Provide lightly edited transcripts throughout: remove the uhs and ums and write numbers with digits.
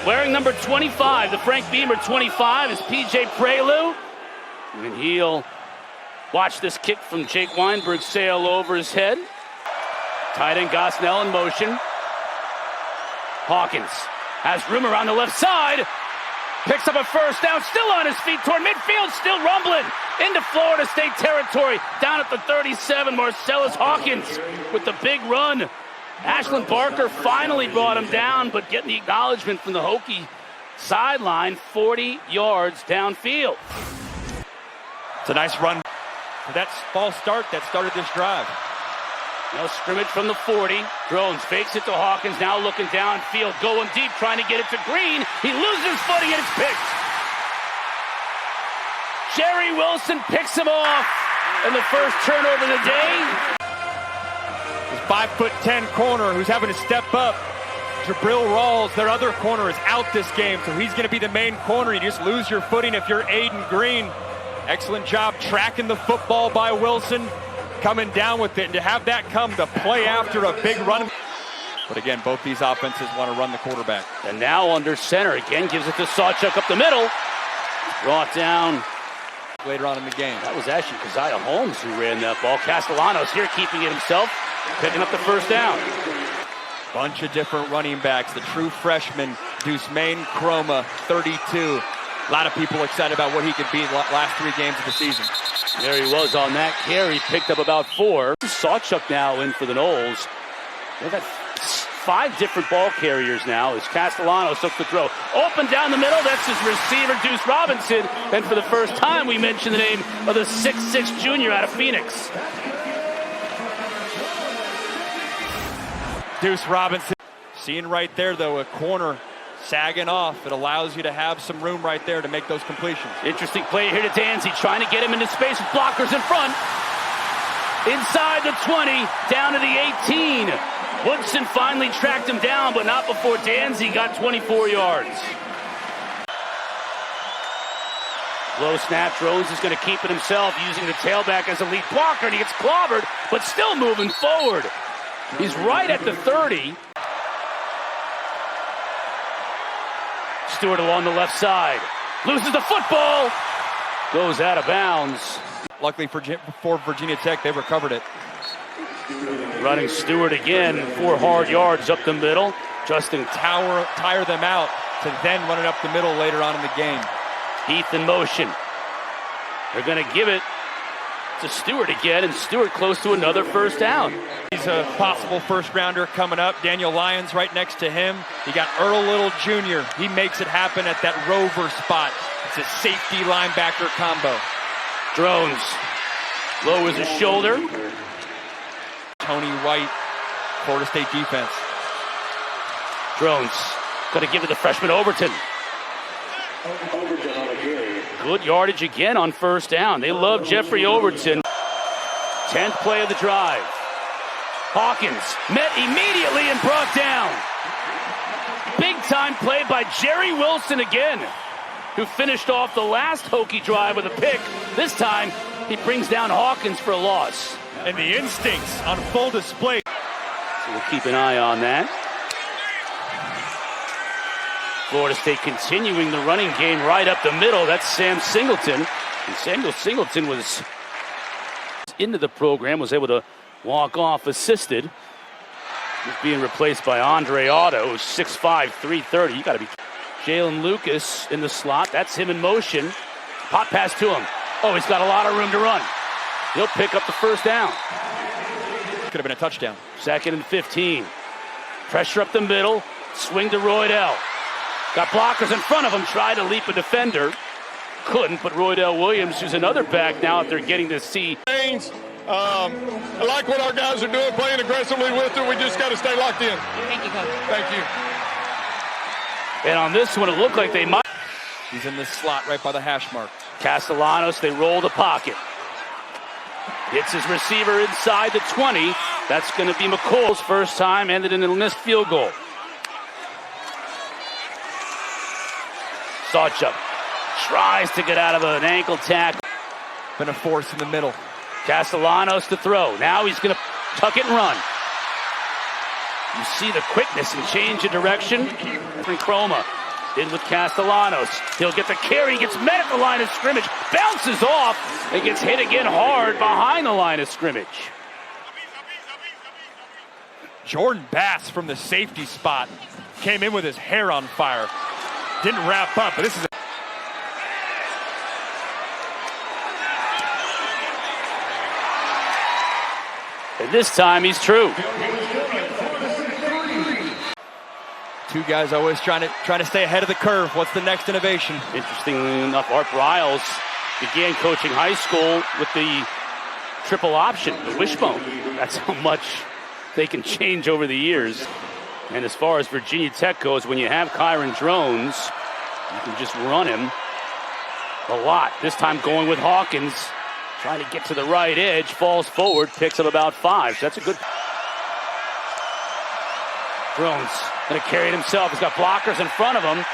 Wearing number 25, the Frank Beamer 25 is P.J. Prelude. And he'll watch this kick from Jake Weinberg sail over his head. Tight end Gosnell in motion. Hawkins has room around the left side. Picks up a first down, still on his feet toward midfield, still rumbling into Florida State territory. Down at the 37, Marcellous Hawkins with the big run. Ashland Barker finally brought him down, but getting the acknowledgement from the Hokie sideline, 40 yards downfield. It's a nice run. That false start that started this drive. No scrimmage from the 40. Drones fakes it to Hawkins, now looking downfield, going deep, trying to get it to Green. He loses footing and it's picked. Jerry Wilson picks him off, and the first turnover of the day. His 5'10" corner who's having to step up. Jabril Rawls, their other corner, is out this game, so he's going to be the main corner. You just lose your footing if you're Aiden Green. Excellent job tracking the football by Wilson, coming down with it, and to have that come to play after a big run. But again, both these offenses want to run the quarterback. And now under center, again gives it to Sawchuk up the middle. Brought down later on in the game. That was actually Keziah Holmes who ran that ball. Castellanos here keeping it himself, picking up the first down. Bunch of different running backs. The true freshman, Duce Chroma, 32. A lot of people excited about what he could be the last 3 games of the season. There he was on that carry, picked up about 4. Sawchuk now in for the Noles. They've got 5 different ball carriers now as Castellanos looks to throw. Open down the middle, that's his receiver, Duce Robinson. And for the first time, we mentioned the name of the 6'6" junior out of Phoenix. Duce Robinson. Seeing right there, though, a corner sagging off. It allows you to have some room right there to make those completions. Interesting play here to Danzy, trying to get him into space with blockers in front. Inside the 20, down to the 18. Woodson finally tracked him down, but not before Danzy got 24 yards. Low snap, Drones is going to keep it himself, using the tailback as a lead blocker, and he gets clobbered, but still moving forward. He's right at the 30. Stewart along the left side. Loses the football. Goes out of bounds. Luckily for Virginia Tech, they recovered it. Running Stewart again, 4 hard yards up the middle. Justin tire them out to then run it up the middle later on in the game. Heath in motion. They're going to give it to Stewart again, and Stewart close to another first down. He's a possible first-rounder coming up. Daniel Lyons right next to him. You got Earl Little Jr. He makes it happen at that rover spot. It's a safety linebacker combo. Drones lowers his shoulder. Tony White, Florida State defense. Drones going to give it to freshman Overton. Good yardage again on first down. They love Jeffrey Overton. 10th play of the drive. Hawkins met immediately and brought down. Big time play by Jerry Wilson again, who finished off the last Hokie drive with a pick. This time, he brings down Hawkins for a loss. And the instincts on full display. So we'll keep an eye on that. Florida State continuing the running game right up the middle. That's Sam Singleton. And Samuel Singleton was into the program, was able to walk off assisted. He's being replaced by Andre Otto, who's 6'5", 330. You got to be. Jalen Lucas in the slot. That's him in motion. Pop pass to him. Oh, he's got a lot of room to run. He'll pick up the first down. Could have been a touchdown. 2nd and 15. Pressure up the middle. Swing to Roydell. Got blockers in front of him. Tried to leap a defender. Couldn't, but Roydell Williams, who's another back now, if they're getting to see. I like what our guys are doing, playing aggressively with it. We just got to stay locked in. Thank you, Coach. Thank you. And on this one, it looked like they might. He's in the slot right by the hash mark. Castellanos, they roll the pocket. Hits his receiver inside the 20. That's going to be McColl's first time, ended in a missed field goal. Sawchuk tries to get out of an ankle tackle. Been a force in the middle. Castellanos to throw. Now he's going to tuck it and run. You see the quickness and change of direction from Chroma. In with Castellanos. He'll get the carry. He gets met at the line of scrimmage. Bounces off and gets hit again hard behind the line of scrimmage. Jordan Bass from the safety spot came in with his hair on fire. Didn't wrap up, but this is and this time he's true. two guys always trying to stay ahead of the curve. What's the next innovation? Interestingly enough, Art Briles began coaching high school with the triple option, the wishbone. That's how much they can change over the years. And as far as Virginia Tech goes, when you have Kyron Drones, you can just run him a lot. This time going with Hawkins, trying to get to the right edge, falls forward, picks up about 5. So that's a good. Drones going to carry it himself. He's got blockers in front of him.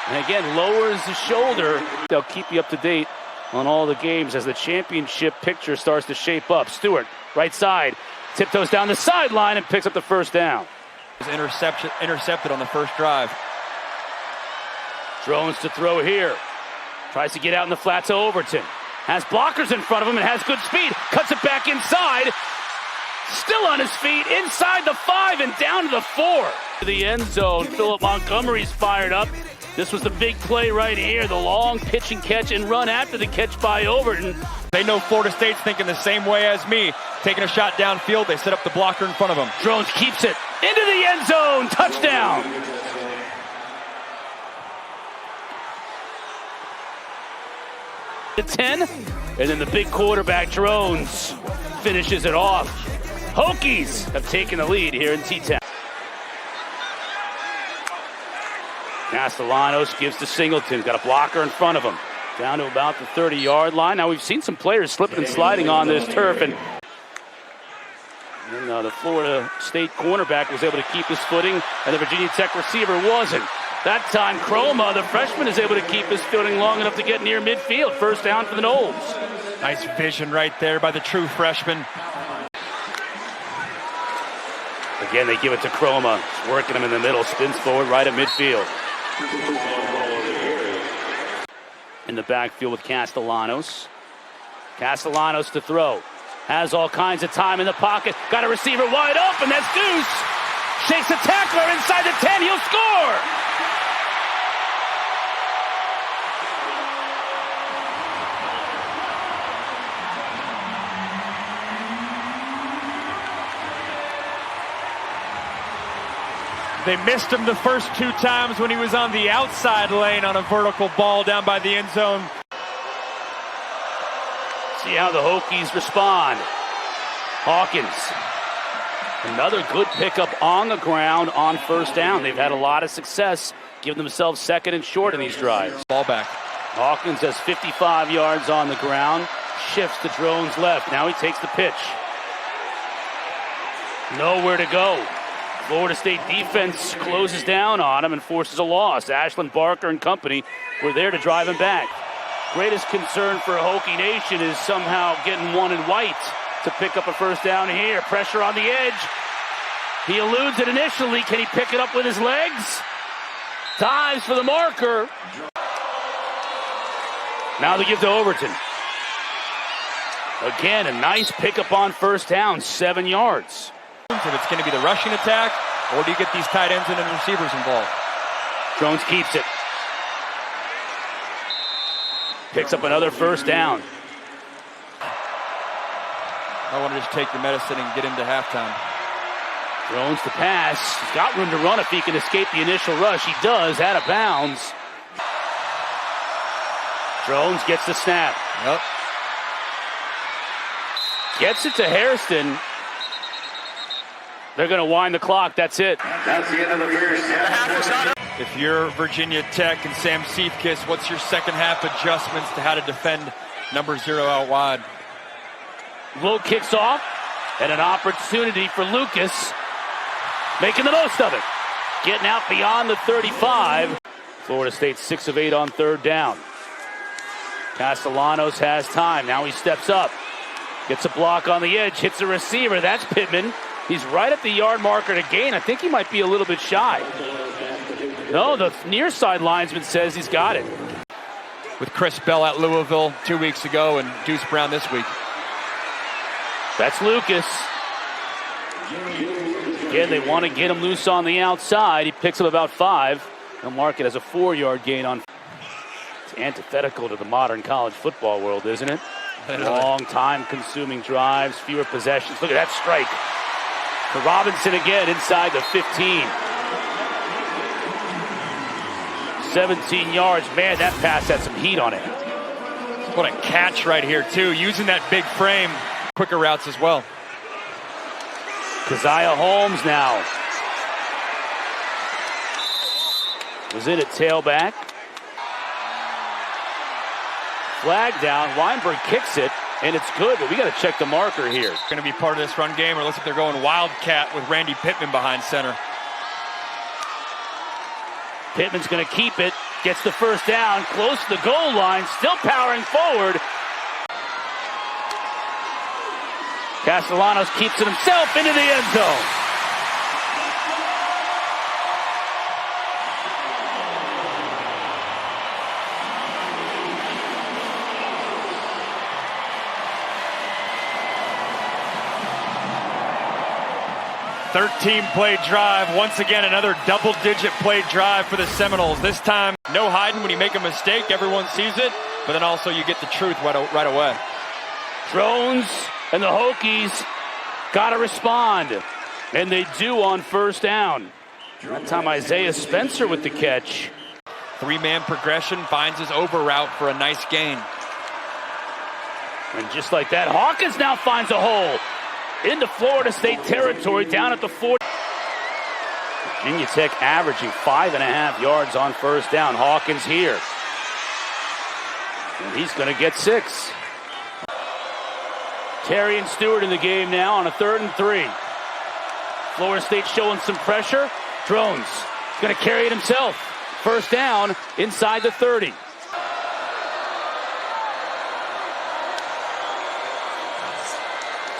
And again, lowers his shoulder. They'll keep you up to date on all the games as the championship picture starts to shape up. Stewart, right side, tiptoes down the sideline and picks up the first down. Intercepted on the first drive. Drones to throw here. Tries to get out in the flat to Overton. Has blockers in front of him and has good speed. Cuts it back inside. Still on his feet, inside the 5 and down to the 4. To the end zone, Philip Montgomery's fired up. This was the big play right here, the long pitch and catch and run after the catch by Overton. They know Florida State's thinking the same way as me. Taking a shot downfield, they set up the blocker in front of them. Drones keeps it into the end zone, touchdown. The 10, and then the big quarterback, Drones, finishes it off. Hokies have taken the lead here in T-Town. Castellanos gives to Singleton. Got a blocker in front of him. Down to about the 30-yard line. Now we've seen some players slipping and sliding on this turf. And the Florida State cornerback was able to keep his footing, and the Virginia Tech receiver wasn't. That time, Chroma, the freshman, is able to keep his footing long enough to get near midfield. First down for the Noles. Nice vision right there by the true freshman. Again, they give it to Chroma. Working him in the middle. Spins forward right at midfield. In the backfield with Castellanos. Castellanos to throw. Has all kinds of time in the pocket. Got a receiver wide open. That's Duce. Shakes a tackler inside the 10. He'll score. They missed him the first 2 times when he was on the outside lane on a vertical ball down by the end zone. See how the Hokies respond. Hawkins. Another good pickup on the ground on first down. They've had a lot of success giving themselves second and short in these drives. Ball back. Hawkins has 55 yards on the ground. Shifts to Drones left. Now he takes the pitch. Nowhere to go. Florida State defense closes down on him and forces a loss. Ashland Barker and company were there to drive him back. Greatest concern for Hokie Nation is somehow getting one in white to pick up a first down here. Pressure on the edge. He eludes it initially. Can he pick it up with his legs? Dives for the marker. Now they give to Overton. Again, a nice pickup on first down, 7 yards. If it's going to be the rushing attack, or do you get these tight ends and then receivers involved? Drones keeps it. Picks up another first down. I want to just take your medicine and get into halftime. Drones to pass. He's got room to run if he can escape the initial rush. He does, out of bounds. Drones gets the snap. Yep. Gets it to Hairston. They're going to wind the clock. That's it. That's the end of the first half. If you're Virginia Tech and Sam Seifkis, what's your second half adjustments to how to defend number 0 out wide? Low kicks off, and an opportunity for Lucas, making the most of it. Getting out beyond the 35. Florida State 6 of 8 on third down. Castellanos has time. Now he steps up. Gets a block on the edge, hits a receiver. That's Pittman. He's right at the yard marker to gain. I think he might be a little bit shy. No, the near side linesman says he's got it. With Chris Bell at Louisville 2 weeks ago and Deuce Brown this week. That's Lucas. Again, they want to get him loose on the outside. He picks up about 5. They'll mark it as a 4-yard gain on. It's antithetical to the modern college football world, isn't it? Long time-consuming drives, fewer possessions. Look at that strike. To Robinson again inside the 15. 17 yards. Man, that pass had some heat on it. What a catch right here, too. Using that big frame. Quicker routes as well. Keziah Holmes now. Was in at tailback. Flag down. Weinberg kicks it, and it's good, but we got to check the marker here. Going to be part of this run game, or looks like they're going Wildcat with Randy Pittman behind center. Pittman's going to keep it. Gets the first down, close to the goal line, still powering forward. Castellanos keeps it himself into the end zone. Thirteen-play drive. Once again, another double-digit play drive for the Seminoles. This time, no hiding when you make a mistake. Everyone sees it, but then also you get the truth right away. Drones and the Hokies got to respond, and they do on first down. That time Isaiah Spencer with the catch. Three-man progression, finds his over route for a nice gain. And just like that, Hawkins now finds a hole into Florida State territory down at the 40. Virginia Tech averaging 5.5 yards on first down. Hawkins here. And he's going to get 6. Terry and Stewart in the game now on a 3rd and 3. Florida State showing some pressure. Drones is going to carry it himself. First down inside the 30.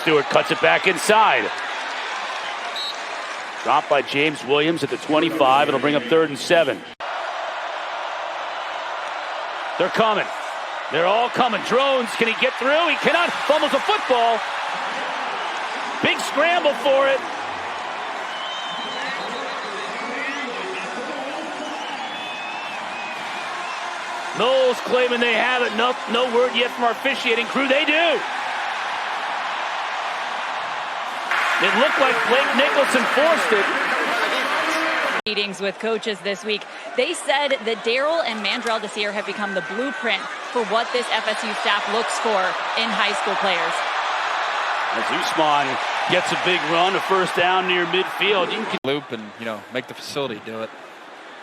Stewart cuts it back inside. Dropped by James Williams at the 25. It'll bring up 3rd and 7. They're coming. They're all coming. Drones, can he get through? He cannot. Fumbles the football. Big scramble for it. Knowles claiming they have it. No word yet from our officiating crew. They do. It looked like Blake Nicholson forced it. Meetings with coaches this week, they said that Darrell and Mandrell Desir have become the blueprint for what this FSU staff looks for in high school players. As Usman gets a big run, a first down near midfield. You can loop and, make the facility do it.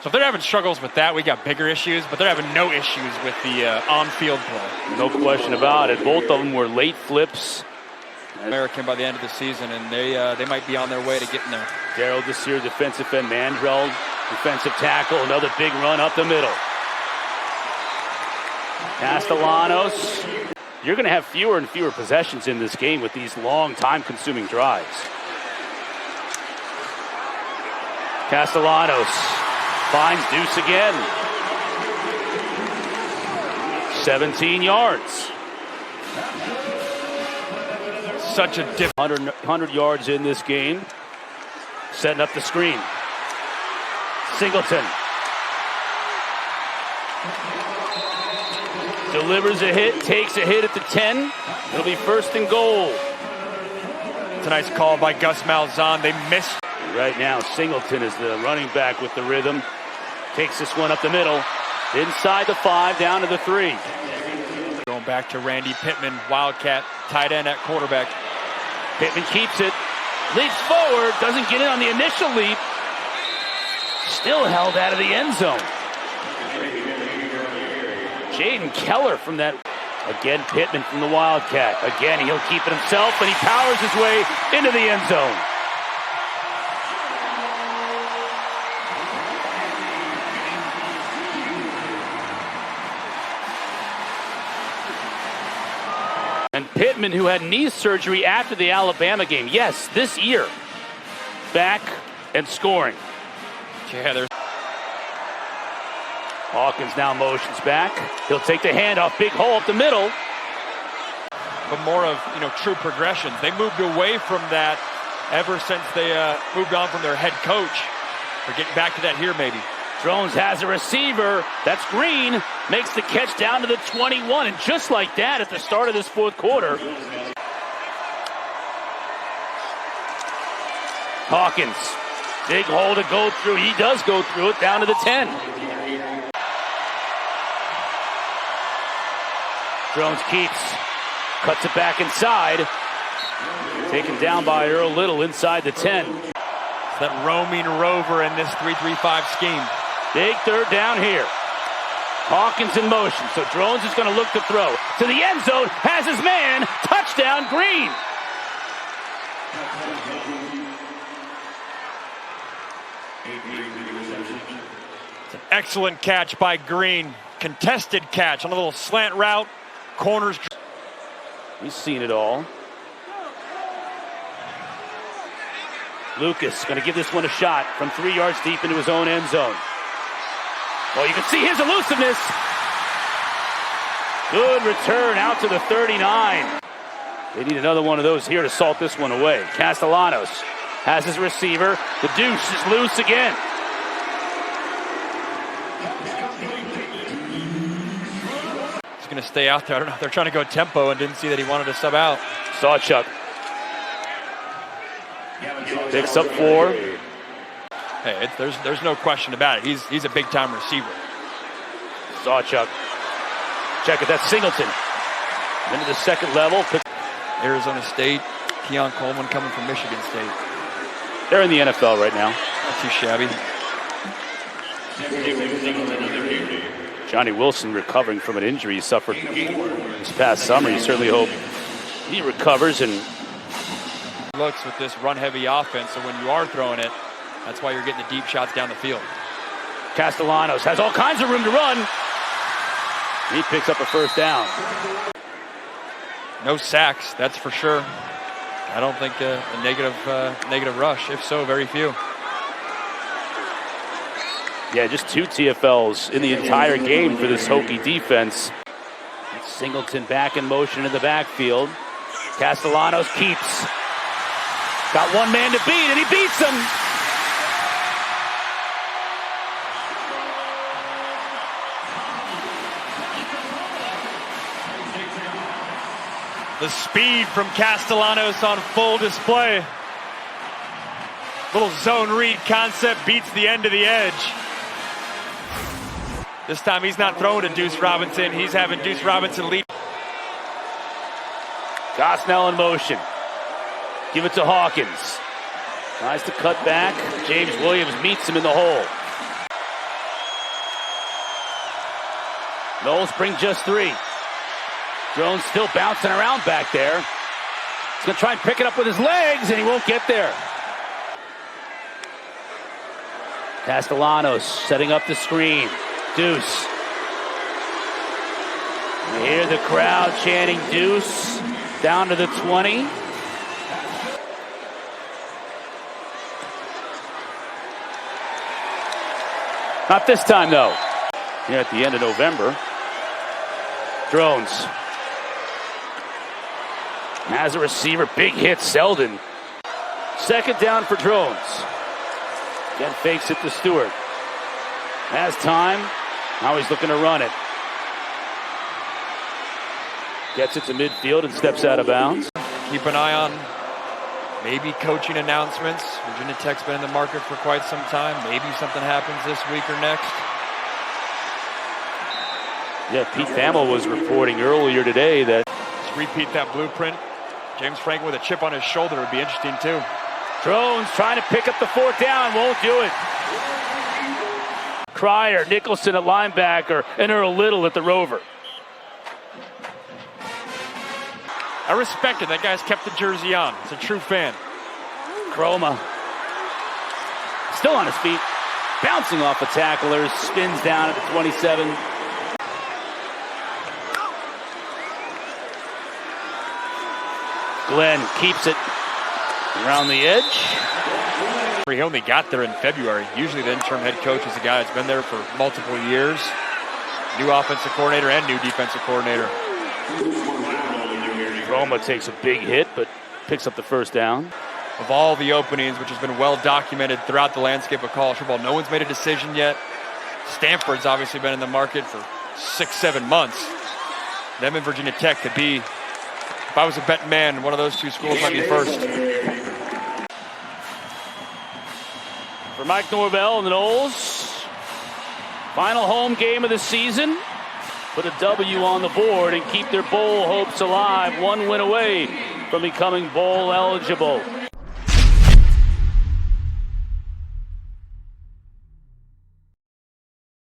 So if they're having struggles with that, we got bigger issues, but they're having no issues with the on-field play. No question about it. Both of them were late flips. American by the end of the season, and they might be on their way to getting there. Darrell Desir, defensive end. Mandrell, defensive tackle. Another big run up the middle. Castellanos. You're going to have fewer and fewer possessions in this game with these long, time-consuming drives. Castellanos finds Duce again. 17 yards. Such a different 100 yards in this game. Setting up the screen. Singleton. Delivers a hit, takes a hit at the 10. It'll be 1st and goal. It's a nice call by Gus Malzahn. They missed. Right now, Singleton is the running back with the rhythm. Takes this one up the middle. Inside the 5, down to the 3. Going back to Randy Pittman, Wildcat, tight end at quarterback. Pittman keeps it, leaps forward, doesn't get in on the initial leap. Still held out of the end zone. Jaden Keller from that. Again, Pittman from the Wildcat. Again, he'll keep it himself, and he powers his way into the end zone. And Pittman, who had knee surgery after the Alabama game. Yes, this year. Back and scoring. Yeah, there's Hawkins now motions back. He'll take the handoff. Big hole up the middle. But more of, true progressions. They moved away from that ever since they moved on from their head coach. They're getting back to that here maybe. Drones has a receiver. That's Green. Makes the catch down to the 21. And just like that at the start of this fourth quarter. Hawkins. Big hole to go through. He does go through it down to the 10. Drones keeps. Cuts it back inside. Taken down by Earl Little inside the 10. It's that roaming rover in this 3-3-5 scheme. Big third down here. Hawkins in motion, so Drones is going to look to throw. To the end zone, has his man. Touchdown, Green. It's an excellent catch by Green. Contested catch on a little slant route. Corners. He's seen it all. Lucas going to give this one a shot from 3 yards deep into his own end zone. Well, you can see his elusiveness. Good return out to the 39. They need another one of those here to salt this one away. Castellanos has his receiver. The Duce is loose again. He's going to stay out there. I don't know if they're trying to go tempo and didn't see that he wanted to sub out. Sawchuk picks up 4. Hey, there's no question about it. He's a big-time receiver. Sawchuk. Check it, that's Singleton. Into the second level. Arizona State. Keon Coleman coming from Michigan State. They're in the NFL right now. Not too shabby. Johnny Wilson recovering from an injury he suffered this past summer. You certainly hope he recovers and looks with this run-heavy offense, so when you are throwing it, that's why you're getting the deep shots down the field. Castellanos has all kinds of room to run. He picks up a first down. No sacks, that's for sure. I don't think a negative rush. If so, very few. Yeah, just 2 TFLs in the entire game for this Hokie defense. Singleton back in motion in the backfield. Castellanos keeps. Got one man to beat, and he beats him. The speed from Castellanos on full display. Little zone read concept beats the end of the edge. This time he's not throwing to Duce Robinson. He's having Duce Robinson lead. Gosnell in motion. Give it to Hawkins. Tries to cut back. James Williams meets him in the hole. Knowles bring just 3. Drones still bouncing around back there. He's going to try and pick it up with his legs, and he won't get there. Castellanos setting up the screen. Duce. You hear the crowd chanting Duce down to the 20. Not this time, though. Here at the end of November. Drones. Has a receiver. Big hit, Selden. Second down for Drones. Again, fakes it to Stewart. Has time. Now he's looking to run it. Gets it to midfield and steps out of bounds. Keep an eye on maybe coaching announcements. Virginia Tech's been in the market for quite some time. Maybe something happens this week or next. Yeah, Pete Thamel was reporting earlier today that... Let's repeat that blueprint. James Franklin with a chip on his shoulder would be interesting too. Drones trying to pick up the 4th down, won't do it. Cryer, Nicholson at linebacker, and Earl Little at the rover. I respect it. That guy's kept the jersey on. He's a true fan. Chroma. Still on his feet. Bouncing off the tacklers. Spins down at the 27. Glenn keeps it. Around the edge. He only got there in February. Usually the interim head coach is a guy that's been there for multiple years. New offensive coordinator and new defensive coordinator. Chroma takes a big hit, but picks up the first down. Of all the openings, which has been well documented throughout the landscape of college football, no one's made a decision yet. Stanford's obviously been in the market for 6-7 months. Them and Virginia Tech could be, if I was a betting man, one of those two schools might be first. For Mike Norvell and the Noles, final home game of the season. Put a W on the board and keep their bowl hopes alive. One win away from becoming bowl eligible.